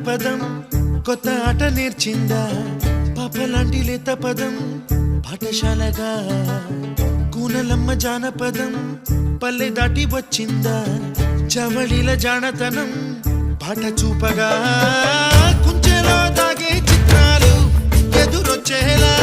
జానపదం కొత్త ఆట నేర్చిందా పాపలాంటి లేత పదం పాఠశాలగా కూనలమ్మ జానపదం పల్లె దాటి వచ్చిందా చవళిల జానతనం పాట చూపగా కుంచెలో దాగే చిత్రాలు ఎదురొచ్చేలా